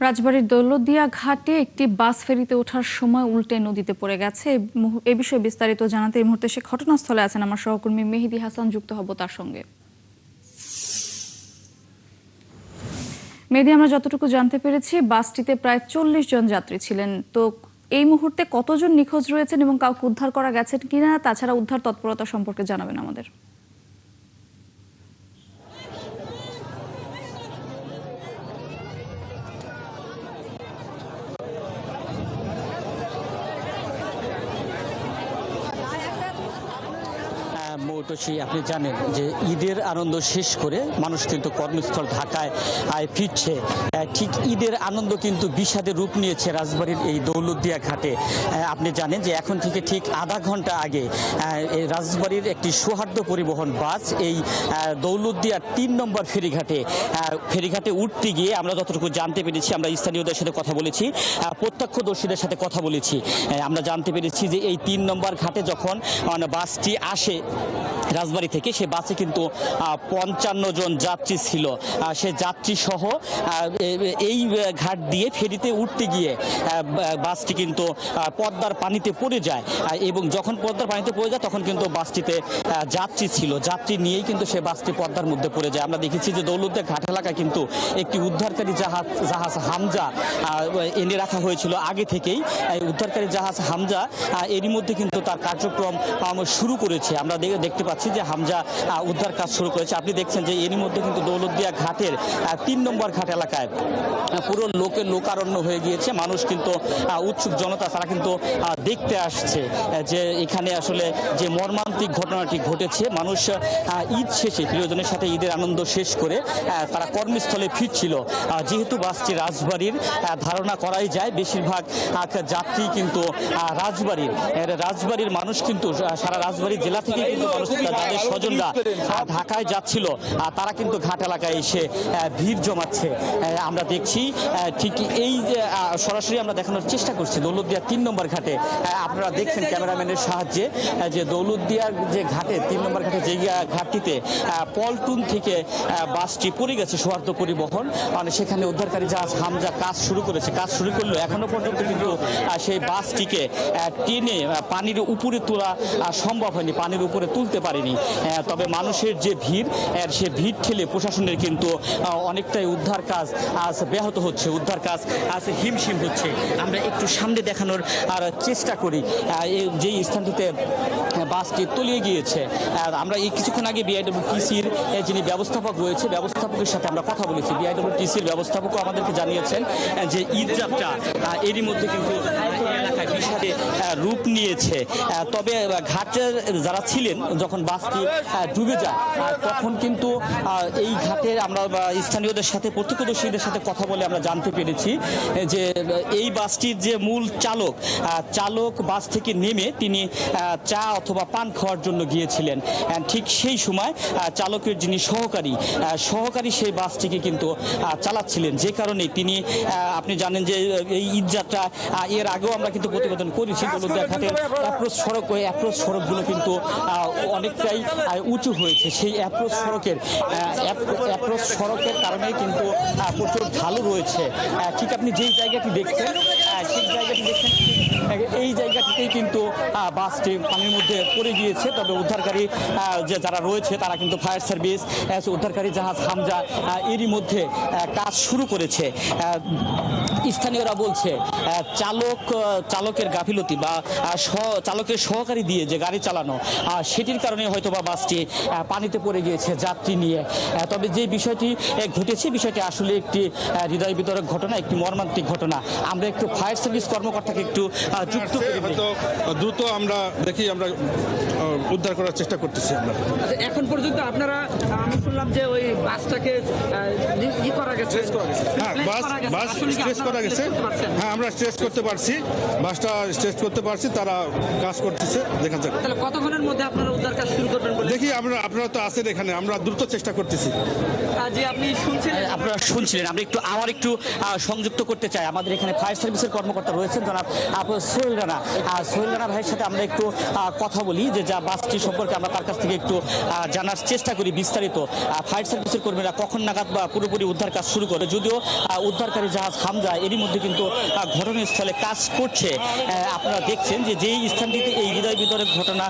রাজবাড়ীর দৌলতদিয়া ঘাটে একটি বাস ফেরিতে ওঠার সময় উল্টে নদীতে পড়ে গেছে। এ বিষয়ে বিস্তারিত জানাতে এই মুহূর্তে সে ঘটনাস্থলে আছেন আমার সহকর্মী মেহেদী হাসান। যুক্ত হব তার সঙ্গে। মেহেদী, আমরা যতটুকু জানতে পেরেছি বাসটিতে প্রায় 40 জন যাত্রী ছিলেন। তো এই মুহূর্তে কতজন নিখোঁজ রয়েছেন এবং কাউকে উদ্ধার করা গেছেন কিনা, তাছাড়া উদ্ধার তৎপরতা সম্পর্কে জানাবেন আমাদের। মৌটসী, আপনি জানেন যে ঈদের আনন্দ শেষ করে মানুষ কিন্তু কর্মস্থল ঢাকায় ফিরছে। ঠিক ঈদের আনন্দ কিন্তু বিষাদের রূপ নিয়েছে রাজবাড়ির এই দৌলতদিয়া ঘাটে। আপনি জানেন যে এখন থেকে ঠিক আধা ঘন্টা আগে এই রাজবাড়ির একটি সৌহার্দ্য পরিবহন বাস এই দৌলতদিয়ার ৩ নম্বর ফেরিঘাটে উঠতে গিয়ে আমরা যতটুকু জানতে পেরেছি, আমরা স্থানীয়দের সাথে কথা বলেছি, প্রত্যক্ষদর্শীদের সাথে কথা বলেছি, আমরা জানতে পেরেছি যে এই ৩ নম্বর ঘাটে যখন বাসটি আসে রাজবাড়ী থেকে, সে বাসে কিন্তু ৫৫ জন যাত্রী ছিল। সে যাত্রী সহ এই ঘাট দিয়ে ফেরিতে উঠতে গিয়ে বাসটি কিন্তু পদ্মার পানিতে পড়ে যায় এবং যখন পদ্মার পানিতে পড়ে যায় তখন কিন্তু বাসটিতে যাত্রী ছিল, যাত্রী নিয়েই কিন্তু সে বাসটি পদ্মার মধ্যে পড়ে যায়। আমরা দেখেছি যে দৌলতদিয়া ঘাট এলাকায় কিন্তু একটি উদ্ধারকারী জাহাজ হামজা এনে রাখা হয়েছিল আগে থেকেই। উদ্ধারকারী জাহাজ হামজা এরই মধ্যে কিন্তু তার কার্যক্রম শুরু করেছে। আমরা দেখতে পাচ্ছি যে হামজা উদ্ধার কাজ শুরু করেছে। আপনি দেখছেন যে এরই মধ্যে কিন্তু দৌলতদিয়া ঘাটের ৩ নম্বর ঘাট এলাকায় পুরো লোকারণ্য হয়ে গিয়েছে। মানুষ কিন্তু উৎসুক জনতা, তারা কিন্তু দেখতে আসছে যে এখানে আসলে যে মর্মান্তিক ঘটনাটি ঘটেছে। মানুষ ঈদ শেষে প্রিয়জনের সাথে ঈদের আনন্দ শেষ করে তারা কর্মস্থলে ফিরছিল। যেহেতু বাসটি রাজবাড়ির, ধারণা করাই যায় বেশিরভাগ যাত্রী কিন্তু রাজবাড়ির মানুষ কিন্তু সারা রাজবাড়ী জেলা থেকে কিন্তু মানুষ, যাদের স্বজনরা ঢাকায় যাচ্ছিল, তারা কিন্তু ঘাট এলাকায় এসে ভিড় জমাচ্ছে। আমরা দেখছি ঠিক এই সরাসরি আমরা দেখানোর চেষ্টা করছি দৌলতদিয়া ৩ নম্বর ঘাটে। আপনারা দেখছেন ক্যামেরাম্যানের সাহায্যে যে দৌলতদিয়ার যে ঘাটে ৩ নম্বর ঘাটে যে ঘাটটিতে পল্টন থেকে বাসটি পড়ে গেছে সৌহার্দ্য পরিবহন, মানে সেখানে উদ্ধারকারী জাহাজ হামজা কাজ শুরু করলো। এখনো পর্যন্ত কিন্তু সেই বাসটিকে টেনে পানির উপরে তোলা সম্ভব হয়নি, পানির উপরে তুলতে পারেনি। তবে মানুষের যে ভিড়, সে ভিড় ঠেলে প্রশাসনের কিন্তু অনেকটাই উদ্ধার কাজ ব্যাহত হচ্ছে, উদ্ধার কাজ হিমশিম হচ্ছে। আমরা একটু সামনে দেখানোর চেষ্টা করি যেই স্থানটিতে বাসটি তলিয়ে গিয়েছে। আমরা এই কিছুক্ষণ আগে বিআইডব্লিউটিসির যিনি ব্যবস্থাপক রয়েছে, ব্যবস্থাপকের সাথে আমরা কথা বলেছি। বিআইডব্লিউটিসির ব্যবস্থাপকও আমাদেরকে জানিয়েছেন যে ঈদযাত্রা এরই মধ্যে কিন্তু এলাকায় বিষাদে রূপ নিয়েছে। তবে ঘাটের যারা ছিলেন যখন বাসটি ডুবে যায় তখন কিন্তু এই ঘাটে আমরা স্থানীয়দের সাথে, প্রত্যক্ষদর্শীদের সাথে কথা বলে আমরা জানতে পেরেছি যে এই বাসটির যে মূল চালক বাস থেকে নেমে তিনি চা অথবা পান খাওয়ার জন্য গিয়েছিলেন। ঠিক সেই সময় চালকের যিনি সহকারী সেই বাসটিকে কিন্তু চালাচ্ছিলেন, যে কারণে তিনি, আপনি জানেন যে এই ঈদযাত্রা এর আগেও আমরা কিন্তু প্রতিবেদন করেছি, দৌলতদিয়া ঘাটের অ্যাপ্রোচ সড়কগুলো কিন্তু অনেকটাই উঁচু হয়েছে। সেই অ্যাপ্রোচ সড়কের কারণে কিন্তু প্রচুর ঢালু রয়েছে। ঠিক আপনি যেই জায়গাটি দেখছেন এই জায়গাটিতেই কিন্তু বাসটি পানির মধ্যে পড়ে গিয়েছে। তবে উদ্ধারকারী যারা রয়েছে তারা কিন্তু ফায়ার সার্ভিস, উদ্ধারকারী জাহাজ হামজা এরই মধ্যে কাজ শুরু করেছে। স্থানীয়রা বলছে চালকের গাফিলতি বা চালকের সহকারী দিয়ে যে গাড়ি চালানো, সেটির কারণে হয়তো বা বাসটি পানিতে পড়ে গিয়েছে যাত্রী নিয়ে। তবে যে বিষয়টি ঘটেছে, বিষয়টি আসলে একটি হৃদয় বিতরক ঘটনা, একটি মর্মান্তিক ঘটনা। আমরা একটু ফায়ার সার্ভিস কর্মকর্তাকে একটু যুক্ত করে দ্রুত আমরা উদ্ধার করার চেষ্টা করতেছি। এখন পর্যন্ত আপনারা, আমি শুনলাম যে ওই বাসটাকে হ্যাঁ, আমরা স্ট্রেস করতে পারছি, বাসটা স্ট্রেস করতে পারছি, তারা কাজ করতেছে, দেখা যাক কতক্ষণের মধ্যে আপনারা উদ্ধার কাজ শুরু করবেন। দেখি আপনারা তো আছেন এখানে, আমরা দ্রুত চেষ্টা করতেছি। আপনারা শুনছিলেন, আমরা একটু সংযুক্ত করতে চাই। আমাদের এখানে ফায়ার সার্ভিসের কর্মকর্তা রয়েছেন জনাব সোহেল রানা। সোহেল রানা ভাইয়ের সাথে আমরা একটু কথা বলি যে যা বাসটি সম্পর্কে আমরা তার কাছ থেকে একটু জানার চেষ্টা করি বিস্তারিত। ফায়ার সার্ভিসের কর্মীরা কখন নাগাদ বা পুরোপুরি উদ্ধার কাজ শুরু করে, যদিও উদ্ধারকারী জাহাজ হামজা এরই মধ্যে কিন্তু ঘটনাস্থলে কাজ করছে। আপনারা দেখছেন যে যেই স্থানটিতে এই হৃদয় বিদারক ঘটনা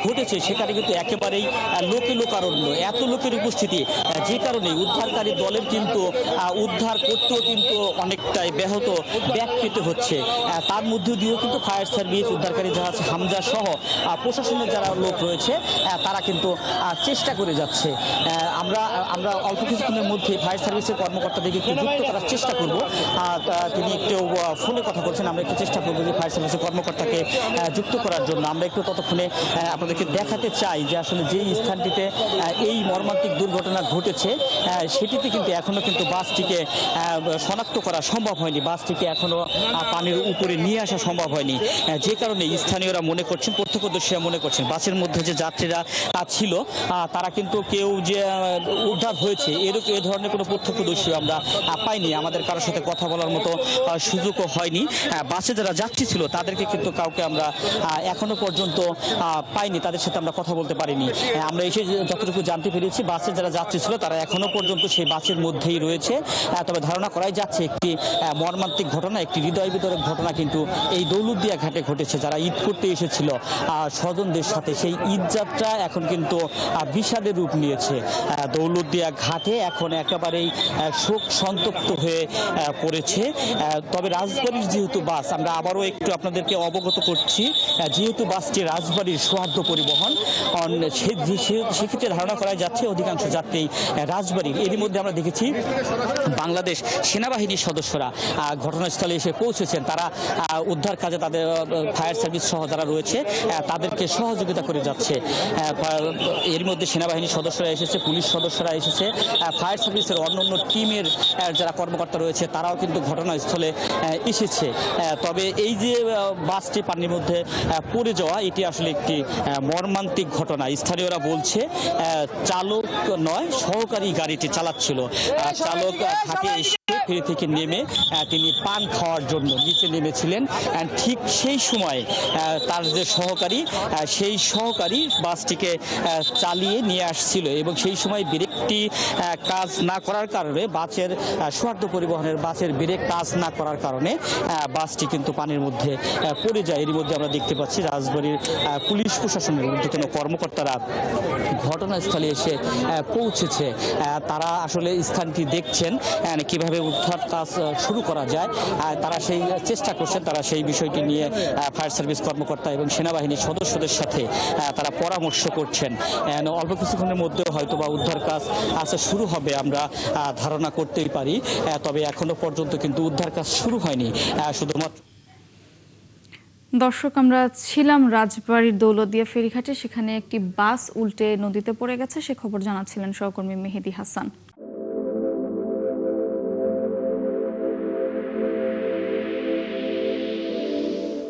ঘটেছে সেখানে কিন্তু একেবারেই লোকে লোকারণ্য, এত লোকের উপস্থিতি, যে কারণে উদ্ধারকারী দলের কিন্তু উদ্ধার করতেও কিন্তু অনেকটাই ব্যাক পেতে হচ্ছে। তার মধ্যে দিয়েও কিন্তু ফায়ার সার্ভিস, উদ্ধারকারী জাহাজ হামজা সহ প্রশাসনের যারা লোক রয়েছে তারা কিন্তু চেষ্টা করে যাচ্ছে। আমরা অল্প কিছুক্ষণের মধ্যে ফায়ার সার্ভিসের কর্মকর্তাদেরকে একটু যুক্ত করার চেষ্টা করব। তিনি একটু ফোনে কথা বলছেন, আমরা একটু চেষ্টা করবো যে ফায়ার সার্ভিসের কর্মকর্তাকে যুক্ত করার জন্য। আমরা একটু ততক্ষণে আপনাদেরকে দেখাতে চাই যে আসলে যেই স্থানটিতে এই মর্মান্তিক দুর্ঘটনা ঘটেছে সেটিতে কিন্তু এখনো কিন্তু বাসটিকে শনাক্ত করা সম্ভব হয়নি, বাসটিকে এখনো পানির উপরে নিয়ে আসা সম্ভব হয়নি। যে কারণে স্থানীয়রা মনে করছেন, প্রত্যক্ষদর্শীরা মনে করছেন বাসের মধ্যে যে যাত্রীরা ছিল তারা কিন্তু কেউ যে উদ্ধার হয়েছে এ ধরনের কোনো প্রত্যক্ষদর্শী আমরা পাইনি, আমাদের কারোর সাথে কথা বলার মতো সুযোগও হয়নি। বাসে যারা যাত্রী ছিল তাদেরকে কিন্তু কাউকে আমরা এখনো পর্যন্ত পাইনি, তাদের সাথে আমরা কথা বলতে পারিনি। আমরা এসে যতটুকু জানতে পেরেছি বাসে যারা যাত্রী ছিল তারা এখনো পর্যন্ত সেই বাসের মধ্যেই রয়েছে। তবে ধারণা করাই যাচ্ছে একটি মর্মান্তিক ঘটনা, একটি হৃদয় বিদারক ঘটনা কিন্তু এই দৌলতদিয়া ঘাটে ঘটেছে। যারা ঈদ করতে এসেছিল স্বজনদের সাথে, সেই ঈদ যাত্রা এখন কিন্তু বিষাদের রূপ নিয়েছে। দৌলতদিয়া ঘাটে এখন একেবারেই শোক সন্তপ্ত হয়ে পড়েছে। তবে রাজবাড়ির যেহেতু বাস, আমরা আবারও একটু আপনাদেরকে অবগত করছি, যেহেতু বাসটি রাজবাড়ির সৌহার্দ্য পরিবহন, সেক্ষেত্রে ধারণা করা যাচ্ছে অধিকাংশ যাত্রী রাজবাড়ির। এরই মধ্যে আমরা দেখেছি বাংলাদেশ সেনাবাহিনীর সদস্যরা ঘটনাস্থলে এসে পৌঁছেছেন, তারা উদ্ধার কাজে তাদের ফায়ার সার্ভিস সহ যারা রয়েছে তাদেরকে সহযোগিতা করে যাচ্ছে। এর মধ্যে সেনাবাহিনীর সদস্যরা এসেছে, পুলিশ সদস্যরা এসেছে, ফায়ার সার্ভিসের অন্যান্য টিমের যারা কর্মকর্তা রয়েছে তারাও কিন্তু ঘটনাস্থলে এসেছে। তবে এই যে বাসটি পানির মধ্যে পড়ে যাওয়া, এটি আসলে একটি মর্মান্তিক ঘটনা। স্থানীয়রা বলছে চালক নয়, সহকারী গাড়িটি চালাচ্ছিল। চালক ঘাটে এসে ফেরি থেকে নেমে তিনি পান খাওয়ার জন্য নিচে নেমেছিলেন। ঠিক সেই সময় তার যে সেই সহকারী বাসটিকে চালিয়ে নিয়ে আসছিল এবং সেই সময় ব্রেকটি কাজ না করার কারণে, বাসের সৌহার্দ্য পরিবহনের বাসের ব্রেক কাজ না করার কারণে বাসটি কিন্তু পানির মধ্যে পড়ে যায়। এর মধ্যে আমরা দেখতে পাচ্ছি রাজবাড়ির পুলিশ প্রশাসনের ঊর্ধ্বতন কর্মকর্তারা ঘটনাস্থলে এসে পৌঁছেছে। তারা আসলে স্থানটি দেখছেন কিভাবে উদ্ধার কাজ শুরু করা যায়, তারা সেই চেষ্টা করছেন। তারা সেই বিষয়টি নিয়ে ফায়ার সার্ভিস কর্মকর্তা এবং সেনাবাহিনীর সদস্যদের সাথে তারা পরামর্শ করছেন। অল্প কিছুক্ষণের মধ্যে হয়তো বা উদ্ধার কাজ শুরু হবে আমরা ধারণা করতেই পারি। তবে এখনো পর্যন্ত কিন্তু উদ্ধার কাজ শুরু হয়নি। শুধুমাত্র দর্শক, আমরা ছিলাম রাজবাড়ির দৌলতদিয়া ফেরিঘাটে, সেখানে একটি বাস উল্টে নদীতে পড়ে গেছে, সে খবর জানাচ্ছিলেন সহকর্মী মেহেদি হাসান।